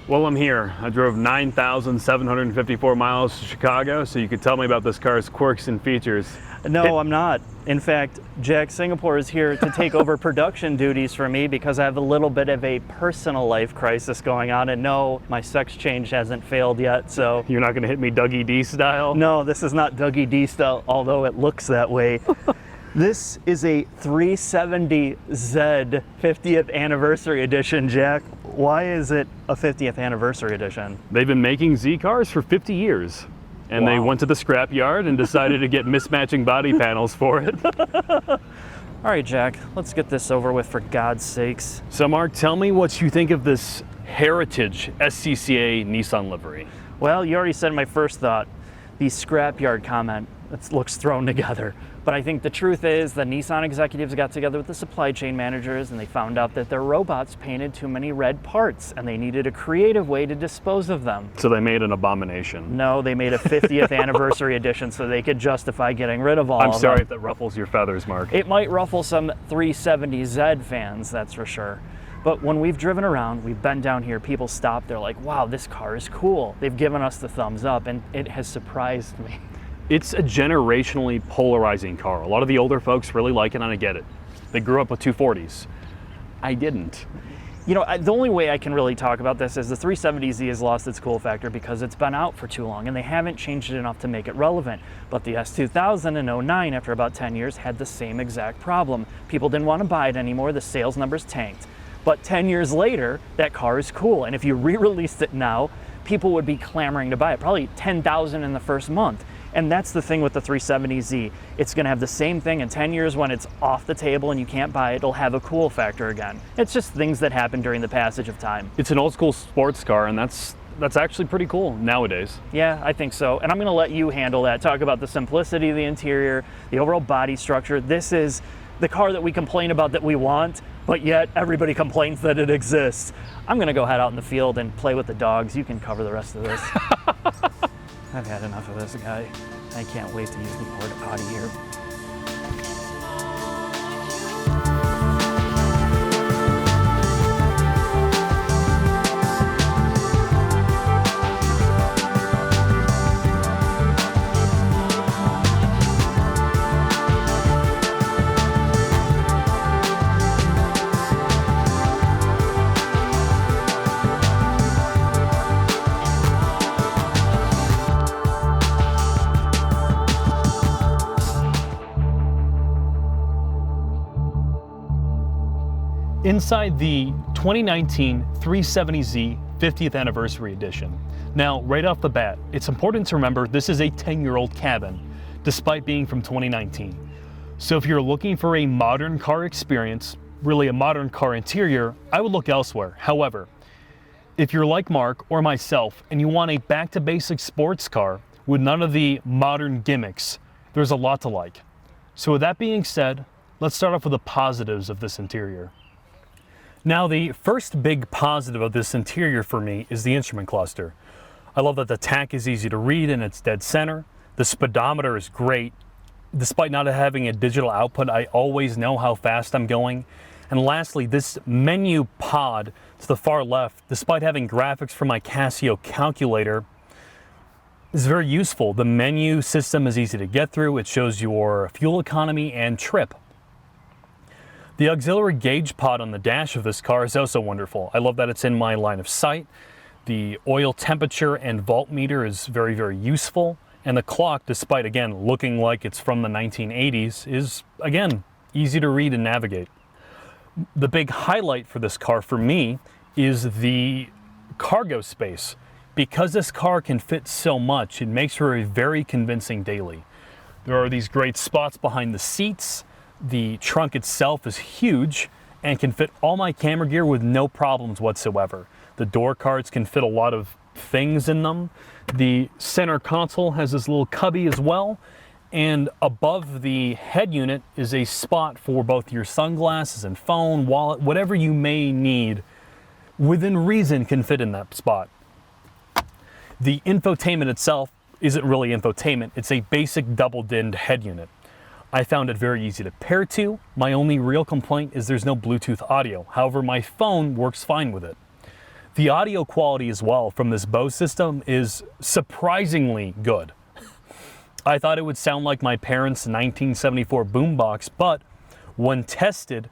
Well, I'm here. I drove 9,754 miles to Chicago, so you could tell me about this car's quirks and features. No, I'm not. In fact, Jack Singapore is here to take over production duties for me because I have a little bit of a personal life crisis going on, and no, my sex change hasn't failed yet, so... You're not going to hit me Dougie D style? No, this is not Dougie D style, although it looks that way. This is a 370Z 50th anniversary edition, Jack. Why is it a 50th anniversary edition? They've been making Z cars for 50 years. And Wow. They went to the scrap yard and decided to get mismatching body panels for it. All right, Jack, let's get this over with, for God's sakes. So Mark, tell me what you think of this Heritage SCCA Nissan livery. Well, you already said my first thought, the scrapyard comment. It looks thrown together. But I think the truth is the Nissan executives got together with the supply chain managers and they found out that their robots painted too many red parts and they needed a creative way to dispose of them. So they made an abomination. No, they made a 50th anniversary edition so they could justify getting rid of all of them. I'm sorry if that ruffles your feathers, Mark. It might ruffle some 370Z fans, that's for sure. But when we've driven around, we've been down here, people stop, they're like, wow, this car is cool. They've given us the thumbs up and it has surprised me. It's a generationally polarizing car. A lot of the older folks really like it, and I get it. They grew up with 240s. I didn't. You know, the only way I can really talk about this is the 370Z has lost its cool factor because it's been out for too long and they haven't changed it enough to make it relevant. But the S2000 in 09, after about 10 years, had the same exact problem. People didn't want to buy it anymore, the sales numbers tanked. But 10 years later, that car is cool. And if you re-released it now, people would be clamoring to buy it, probably 10,000 in the first month. And that's the thing with the 370Z. It's gonna have the same thing in 10 years when it's off the table and you can't buy it, it'll have a cool factor again. It's just things that happen during the passage of time. It's an old school sports car, and that's actually pretty cool nowadays. Yeah, I think so. And I'm gonna let you handle that. Talk about the simplicity of the interior, the overall body structure. This is the car that we complain about that we want, but yet everybody complains that it exists. I'm gonna go head out in the field and play with the dogs. You can cover the rest of this. I've had enough of this guy. I can't wait to use the porta potty here. Inside the 2019 370Z 50th Anniversary Edition. Now, right off the bat, it's important to remember this is a 10-year-old cabin, despite being from 2019. So if you're looking for a modern car experience, really a modern car interior, I would look elsewhere. However, if you're like Mark or myself and you want a back-to-basics sports car with none of the modern gimmicks, there's a lot to like. So with that being said, let's start off with the positives of this interior. Now, the first big positive of this interior for me is the instrument cluster. I love that the tach is easy to read and it's dead center. The speedometer is great. Despite not having a digital output, I always know how fast I'm going. And lastly, this menu pod to the far left, despite having graphics from my Casio calculator, is very useful. The menu system is easy to get through. It shows your fuel economy and trip. The auxiliary gauge pod on the dash of this car is also wonderful. I love that it's in my line of sight. The oil temperature and voltmeter is very, very useful. And the clock, despite again looking like it's from the 1980s, is again easy to read and navigate. The big highlight for this car for me is the cargo space. Because this car can fit so much, it makes for a very convincing daily. There are these great spots behind the seats. The trunk itself is huge and can fit all my camera gear with no problems whatsoever. The door cards can fit a lot of things in them. The center console has this little cubby as well. And above the head unit is a spot for both your sunglasses and phone, wallet, whatever you may need within reason can fit in that spot. The infotainment itself isn't really infotainment. It's a basic double-dinned head unit. I found it very easy to pair to. My only real complaint is there's no Bluetooth audio. However, my phone works fine with it. The audio quality as well from this Bose system is surprisingly good. I thought it would sound like my parents' 1974 boombox, but when tested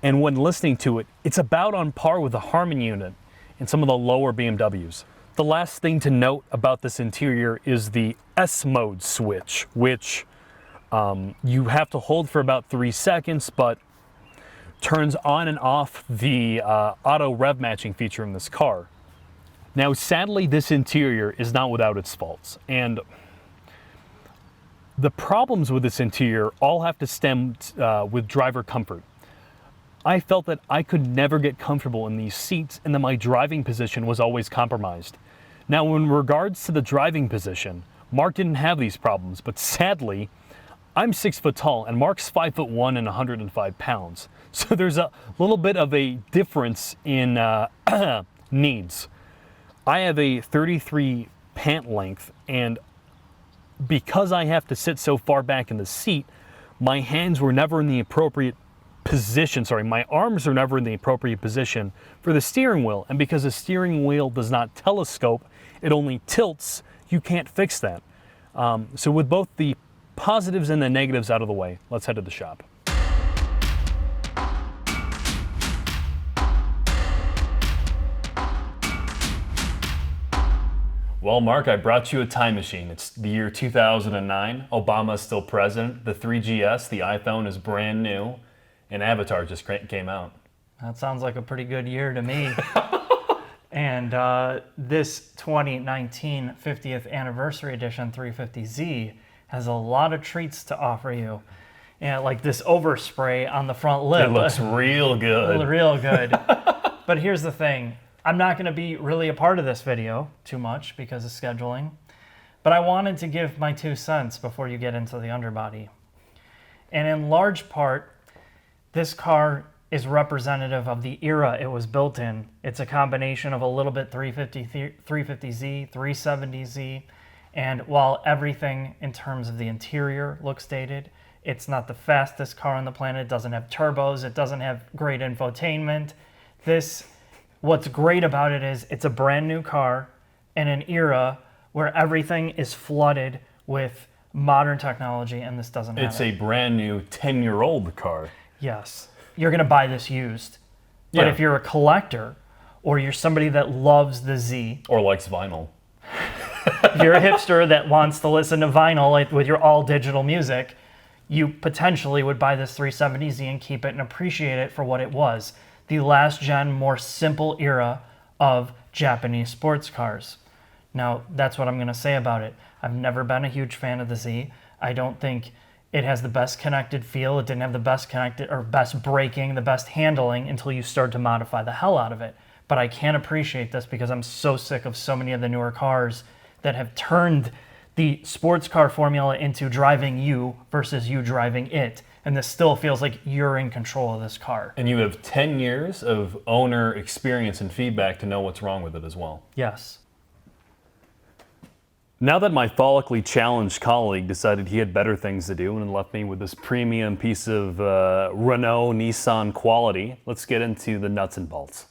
and when listening to it, it's about on par with the Harman unit in some of the lower BMWs. The last thing to note about this interior is the S mode switch, which you have to hold for about 3 seconds, but turns on and off the auto rev matching feature in this car. Now, sadly, this interior is not without its faults, and the problems with this interior all have to stem with driver comfort. I felt that I could never get comfortable in these seats and that my driving position was always compromised. Now, in regards to the driving position, Mark didn't have these problems, but sadly, I'm 6 foot tall and Mark's 5'1" and 105 pounds. So there's a little bit of a difference in needs. I have a 33 pant length, and because I have to sit so far back in the seat, my hands were never in the appropriate position, my arms are never in the appropriate position for the steering wheel. And because the steering wheel does not telescope, it only tilts, you can't fix that. So with both the positives and the negatives out of the way, let's head to the shop. Well, Mark, I brought you a time machine. It's the year 2009. Obama's still president. The 3GS, the iPhone, is brand new. And Avatar just came out. That sounds like a pretty good year to me. And this 2019 50th Anniversary Edition 350Z has a lot of treats to offer you. And like this overspray on the front lip. It looks real good. Real good. But here's the thing. I'm not going to be really a part of this video too much because of scheduling. But I wanted to give my 2 cents before you get into the underbody. And in large part, this car is representative of the era it was built in. It's a combination of a little bit 350Z, 370Z, and while everything in terms of the interior looks dated, it's not the fastest car on the planet. It doesn't have turbos. It doesn't have great infotainment. What's great about it is it's a brand new car in an era where everything is flooded with modern technology, and this doesn't have it. It's a brand new 10-year-old car. Yes. You're going to buy this used. But Yeah. if you're a collector or you're somebody that loves the Z, Or likes vinyl. if you're a hipster that wants to listen to vinyl like with your all-digital music, you potentially would buy this 370Z and keep it and appreciate it for what it was. The last-gen, more simple era of Japanese sports cars. Now, that's what I'm going to say about it. I've never been a huge fan of the Z. I don't think it has the best connected feel. It didn't have the best connected or best braking, the best handling until you start to modify the hell out of it. But I can appreciate this because I'm so sick of so many of the newer cars that have turned the sports car formula into driving you versus you driving it. And this still feels like you're in control of this car. And you have 10 years of owner experience and feedback to know what's wrong with it as well. Yes. Now that my follically challenged colleague decided he had better things to do and left me with this premium piece of Renault Nissan quality, let's get into the nuts and bolts.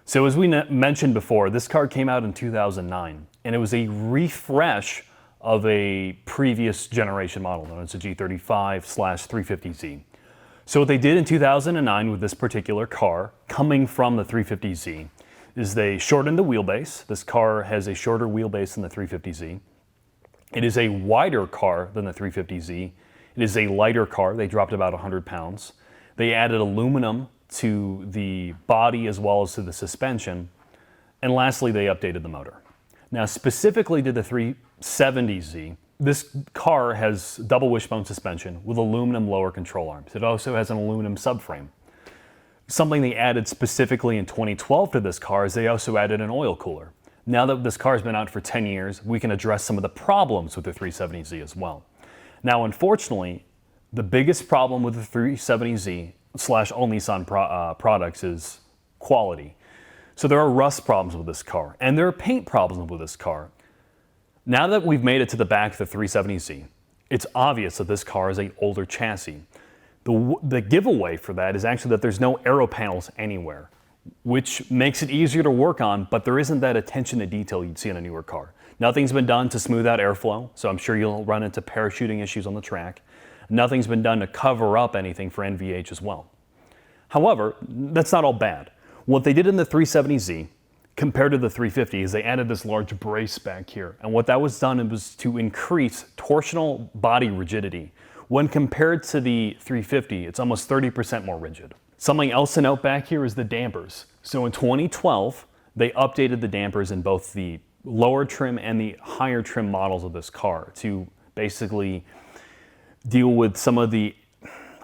So as we mentioned before, this car came out in 2009, and it was a refresh of a previous generation model known as a G35/350Z. So what they did in 2009 with this particular car, coming from the 350Z, is they shortened the wheelbase. This car has a shorter wheelbase than the 350Z. It is a wider car than the 350Z. It is a lighter car. They dropped about 100 pounds. They added aluminum to the body as well as to the suspension. And lastly, they updated the motor. Now, specifically to the 370Z, this car has double wishbone suspension with aluminum lower control arms. It also has an aluminum subframe. Something they added specifically in 2012 to this car is they also added an oil cooler. Now that this car has been out for 10 years, we can address some of the problems with the 370Z as well. Now, unfortunately, the biggest problem with the 370Z / all Nissan products is quality. So there are rust problems with this car, and there are paint problems with this car. Now that we've made it to the back of the 370Z, it's obvious that this car is an older chassis. The giveaway for that is actually that there's no aero panels anywhere. which makes it easier to work on, but there isn't that attention to detail you'd see in a newer car. Nothing's been done to smooth out airflow, so I'm sure you'll run into parachuting issues on the track. Nothing's been done to cover up anything for NVH as well. However, that's not all bad. What they did in the 370Z compared to the 350 is they added this large brace back here. And what that was done was to increase torsional body rigidity. When compared to the 350, it's almost 30% more rigid. Something else to note back here is the dampers. So in 2012, they updated the dampers in both the lower trim and the higher trim models of this car to basically deal with some of the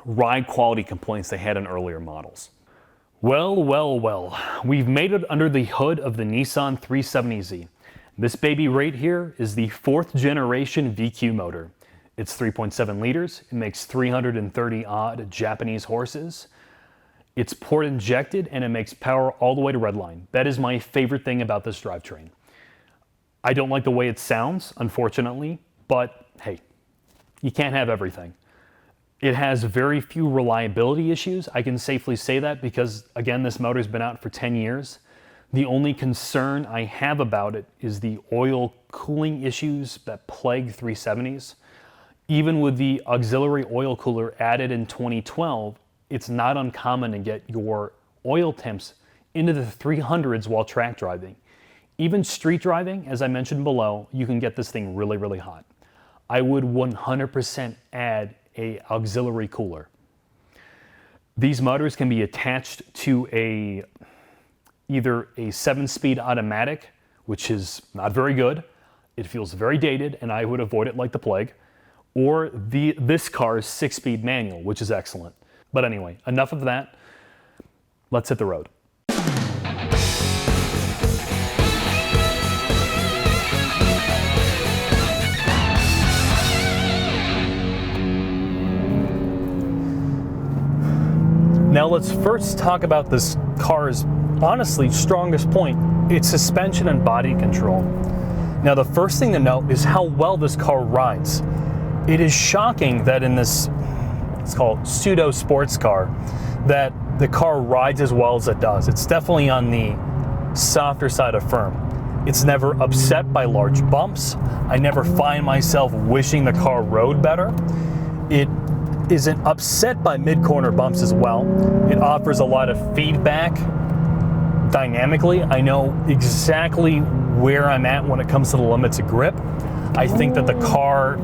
ride quality complaints they had in earlier models. Well, we've made it under the hood of the Nissan 370Z. This baby right here is the 4th generation VQ motor. It's 3.7 liters, it makes 330 odd Japanese horses. It's port injected and it makes power all the way to redline. That is my favorite thing about this drivetrain. I don't like the way it sounds, unfortunately, but hey, you can't have everything. It has very few reliability issues. I can safely say that because, again, this motor's been out for 10 years. The only concern I have about it is the oil cooling issues that plague 370s. Even with the auxiliary oil cooler added in 2012, it's not uncommon to get your oil temps into the 300s while track driving. Even street driving, as I mentioned below, you can get this thing really, really hot. I would 100% add a auxiliary cooler. These motors can be attached to either a 7-speed automatic, which is not very good. It feels very dated, and I would avoid it like the plague. Or this car's 6-speed manual, which is excellent. But anyway, enough of that. Let's hit the road. Now let's first talk about this car's honestly strongest point, its suspension and body control. Now the first thing to note is how well this car rides. It is shocking that in this, it's called pseudo sports car, that the car rides as well as it does. It's definitely on the softer side of firm. It's never upset by large bumps. I never find myself wishing the car rode better. It isn't upset by mid-corner bumps as well. It offers a lot of feedback dynamically. I know exactly where I'm at when it comes to the limits of grip. I think that the car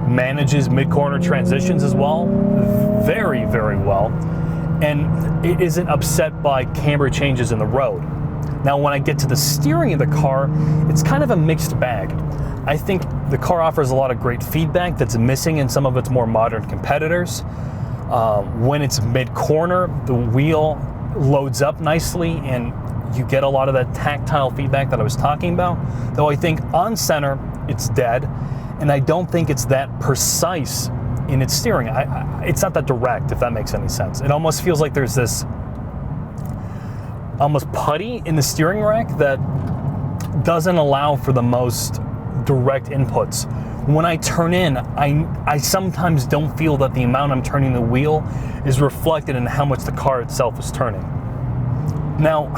manages mid-corner transitions as well very, very well. And it isn't upset by camber changes in the road. Now, when I get to the steering of the car, it's kind of a mixed bag. I think the car offers a lot of great feedback that's missing in some of its more modern competitors. When it's mid-corner, the wheel loads up nicely and you get a lot of that tactile feedback that I was talking about. Though I think on center, it's dead, and I don't think it's that precise in its steering. It's not that direct, if that makes any sense. It almost feels like there's this almost putty in the steering rack that doesn't allow for the most direct inputs. When I turn in, I sometimes don't feel that the amount I'm turning the wheel is reflected in how much the car itself is turning. Now,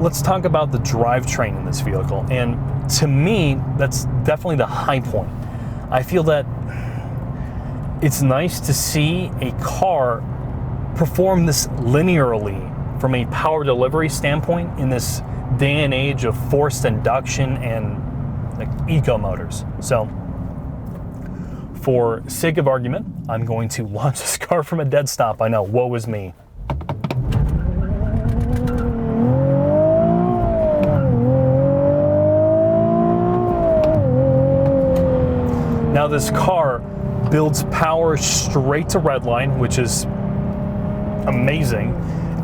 let's talk about the drivetrain in this vehicle. And to me, that's definitely the high point. I feel that it's nice to see a car perform this linearly from a power delivery standpoint in this day and age of forced induction and like eco motors. So for sake of argument, I'm going to launch this car from a dead stop. I know, woe is me. Now this car builds power straight to redline, which is amazing.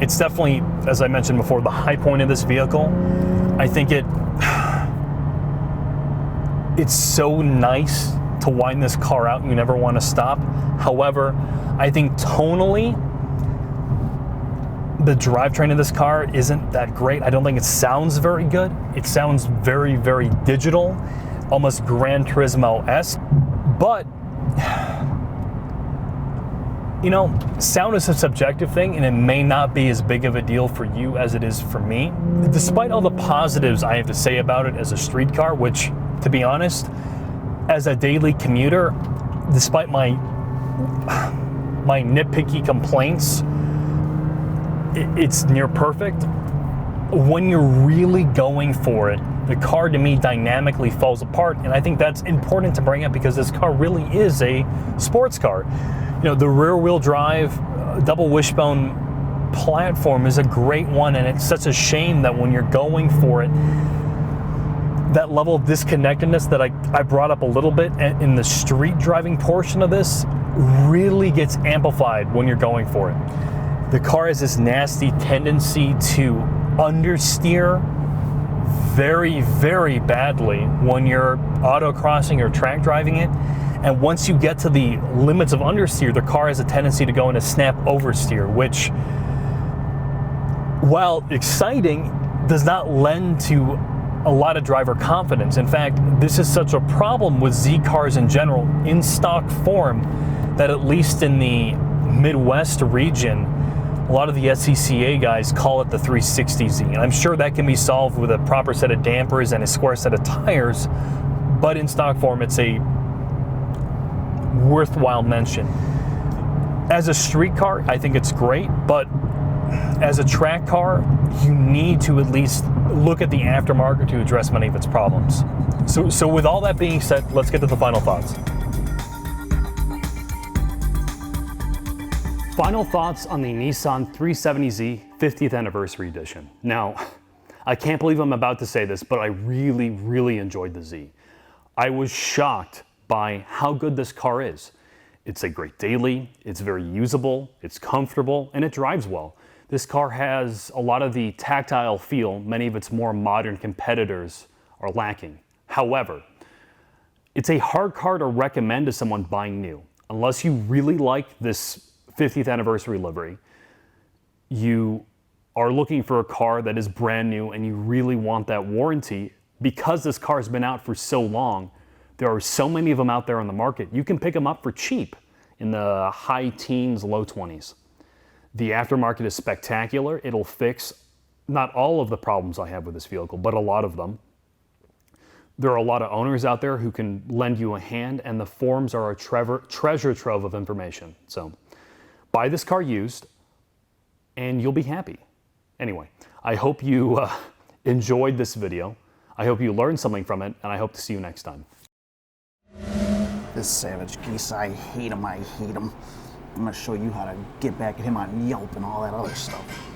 It's definitely, as I mentioned before, the high point of this vehicle. I think it's so nice to wind this car out and you never want to stop. However, I think tonally, the drivetrain of this car isn't that great. I don't think it sounds very good. It sounds very, very digital, almost Gran Turismo-esque. But You know, sound is a subjective thing, and it may not be as big of a deal for you as it is for me. Despite all the positives I have to say about it as a street car, which, to be honest, as a daily commuter, despite my nitpicky complaints, it's near perfect. When you're really going for it, the car to me dynamically falls apart, and I think that's important to bring up because this car really is a sports car. You know, the rear-wheel drive, double wishbone platform is a great one, and it's such a shame that when you're going for it, that level of disconnectedness that I brought up a little bit in the street driving portion of this really gets amplified when you're going for it. The car has this nasty tendency to understeer very, very badly when you're autocrossing or track driving it. And once you get to the limits of understeer, the car has a tendency to go into snap oversteer, which, while exciting, does not lend to a lot of driver confidence. In fact, this is such a problem with Z cars in general in stock form that at least in the Midwest region, a lot of the SCCA guys call it the 360Z. And I'm sure that can be solved with a proper set of dampers and a square set of tires, but in stock form, it's a worthwhile mention. As a street car, I think it's great, but as a track car, you need to at least look at the aftermarket to address many of its problems. So with all that being said, let's get to the final thoughts. Final thoughts on the Nissan 370Z 50th Anniversary Edition. Now, I can't believe I'm about to say this, but I really, really enjoyed the Z. I was shocked by how good this car is. It's a great daily, it's very usable, it's comfortable, and it drives well. This car has a lot of the tactile feel many of its more modern competitors are lacking. However, it's a hard car to recommend to someone buying new. Unless you really like this 50th anniversary livery, you are looking for a car that is brand new and you really want that warranty. Because this car has been out for so long, there are so many of them out there on the market. You can pick them up for cheap in the high teens, low 20s. The aftermarket is spectacular. It'll fix not all of the problems I have with this vehicle, but a lot of them. There are a lot of owners out there who can lend you a hand, and the forums are a treasure trove of information. So buy this car used and you'll be happy. Anyway, I hope you enjoyed this video. I hope you learned something from it, and I hope to see you next time. This savage geese, I hate him, I hate him. I'm gonna show you how to get back at him on Yelp and all that other stuff.